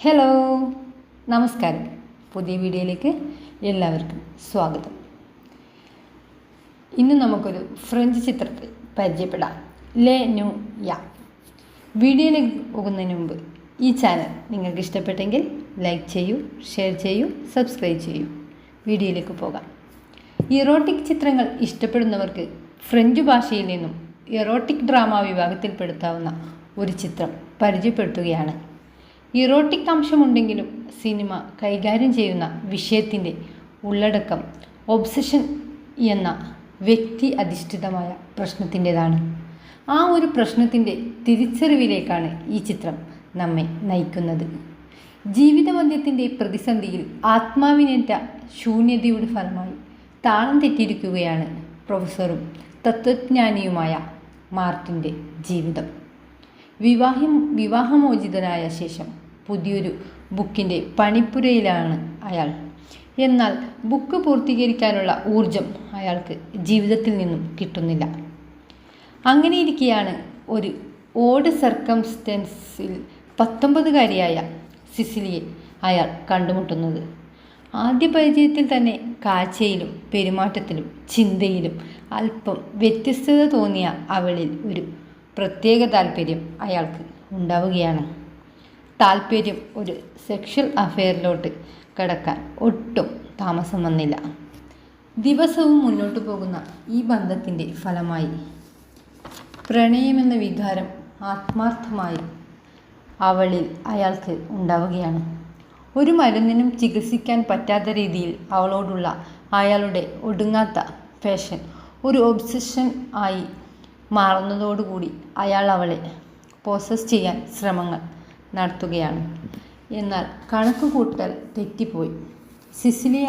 Hello, നമസ്കാരം. പുതിയ വീഡിയോയിലേക്ക് എല്ലാവർക്കും സ്വാഗതം. ഇന്ന് നമുക്കൊരു ഫ്രഞ്ച് ചിത്രത്തെ പരിചയപ്പെടാം. ലേ ന്യൂ യാ. വീഡിയോയിലേക്ക് പോകുന്നതിന് മുമ്പ് ഈ ചാനൽ നിങ്ങൾക്ക് ഇഷ്ടപ്പെട്ടെങ്കിൽ ലൈക്ക് ചെയ്യൂ, ഷെയർ ചെയ്യൂ, സബ്സ്ക്രൈബ് ചെയ്യൂ. വീഡിയോയിലേക്ക് പോകാം. ഇറോട്ടിക് ചിത്രങ്ങൾ ഇഷ്ടപ്പെടുന്നവർക്ക് ഫ്രഞ്ച് ഭാഷയിൽ നിന്നും ഇറോട്ടിക് ഡ്രാമ വിഭാഗത്തിൽപ്പെടുത്താവുന്ന ഒരു ചിത്രം പരിചയപ്പെടുത്തുകയാണ്. ഇറോട്ടിക് അംശമുണ്ടെങ്കിലും സിനിമ കൈകാര്യം ചെയ്യുന്ന വിഷയത്തിൻ്റെ ഉള്ളടക്കം ഒബ്സഷൻ എന്ന വ്യക്തി അധിഷ്ഠിതമായ പ്രശ്നത്തിൻ്റെതാണ്. ആ ഒരു പ്രശ്നത്തിൻ്റെ തിരിച്ചറിവിലേക്കാണ് ഈ ചിത്രം നമ്മെ നയിക്കുന്നത്. ജീവിതമധ്യത്തിൻ്റെ പ്രതിസന്ധിയിൽ ആത്മാവിനേറ്റ ശൂന്യതയുടെ ഫലമായി താളം തെറ്റിയിരിക്കുകയാണ് പ്രൊഫസറും തത്വജ്ഞാനിയുമായ മാർട്ടിൻ്റെ ജീവിതം. വിവാഹമോചിതനായ ശേഷം പുതിയൊരു ബുക്കിൻ്റെ പണിപ്പുരയിലാണ് അയാൾ. എന്നാൽ ബുക്ക് പൂർത്തീകരിക്കാനുള്ള ഊർജം അയാൾക്ക് ജീവിതത്തിൽ നിന്നും കിട്ടുന്നില്ല. അങ്ങനെയിരിക്കെയാണ് ഒരു ഓഡ് സർക്കംസ്റ്റൻസിൽ 19കാരിയായ സിസിലിയെ അയാൾ കണ്ടുമുട്ടുന്നത്. ആദ്യ പരിചയത്തിൽ തന്നെ കാഴ്ചയിലും പെരുമാറ്റത്തിലും ചിന്തയിലും അല്പം വ്യത്യസ്തത തോന്നിയ അവളിൽ ഒരു പ്രത്യേക താല്പര്യം അയാൾക്ക് ഉണ്ടാവുകയാണ്. താല്പര്യം ഒരു സെക്ഷൽ അഫെയറിലോട്ട് കടക്കാൻ ഒട്ടും താമസം വന്നില്ല. ദിവസവും മുന്നോട്ടു പോകുന്ന ഈ ബന്ധത്തിൻ്റെ ഫലമായി പ്രണയമെന്ന വികാരം ആത്മാർത്ഥമായി അവളിൽ അയാൾക്ക് ഉണ്ടാവുകയാണ്. ഒരു മരുന്നിനും ചികിത്സിക്കാൻ പറ്റാത്ത രീതിയിൽ അവളോടുള്ള അയാളുടെ ഒടുങ്ങാത്ത പാഷൻ ഒരു ഒബ്സഷൻ ആയി മാറുന്നതോടുകൂടി അയാൾ അവളെ പോസസ് ചെയ്യാൻ ശ്രമങ്ങൾ നടത്തുകയാണ്. എന്നാൽ കണക്കുകൂട്ടൽ തെറ്റിപ്പോയി. സിസിലിയ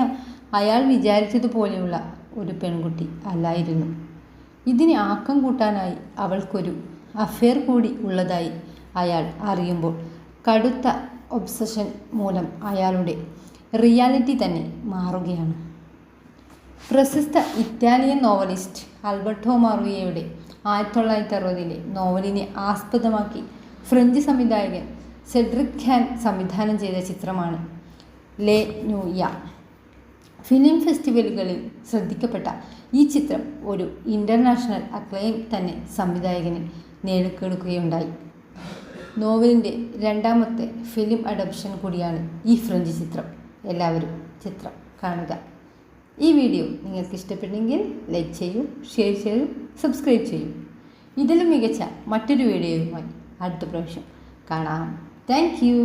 അയാൾ വിചാരിച്ചതുപോലെയുള്ള ഒരു പെൺകുട്ടി അല്ലായിരുന്നു. ഇതിന് ആക്കം കൂട്ടാനായി അവൾക്കൊരു അഫെയർ കൂടി ഉള്ളതായി അയാൾ അറിയുമ്പോൾ കടുത്ത ഒബ്സഷൻ മൂലം അയാളുടെ റിയാലിറ്റി തന്നെ മാറുകയാണ്. പ്രശസ്ത ഇറ്റാലിയൻ നോവലിസ്റ്റ് ആൽബർട്ടോ മറുവിയയുടെ 1960 നോവലിനെ ആസ്പദമാക്കി ഫ്രഞ്ച് സംവിധായകൻ സെഡ്രിക് ഖാൻ സംവിധാനം ചെയ്ത ചിത്രമാണ് ലേ ന്യൂ യാ. ഫിലിം ഫെസ്റ്റിവലുകളിൽ ശ്രദ്ധിക്കപ്പെട്ട ഈ ചിത്രം ഒരു ഇൻ്റർനാഷണൽ അക്ലെയിം തന്നെ സംവിധായകന് നേടിക്കൊടുക്കുകയുണ്ടായി. നോവലിൻ്റെ രണ്ടാമത്തെ ഫിലിം അഡപ്ഷൻ കൂടിയാണ് ഈ ഫ്രഞ്ച് ചിത്രം. എല്ലാവരും ചിത്രം കാണുക. ഈ വീഡിയോ നിങ്ങൾക്ക് ഇഷ്ടപ്പെട്ടെങ്കിൽ ലൈക്ക് ചെയ്യൂ, ഷെയർ ചെയ്യൂ, സബ്സ്ക്രൈബ് ചെയ്യൂ. ഇതിലും മികച്ച മറ്റൊരു വീഡിയോയുമായി അടുത്ത പ്രാവശ്യം കാണാം. Thank you.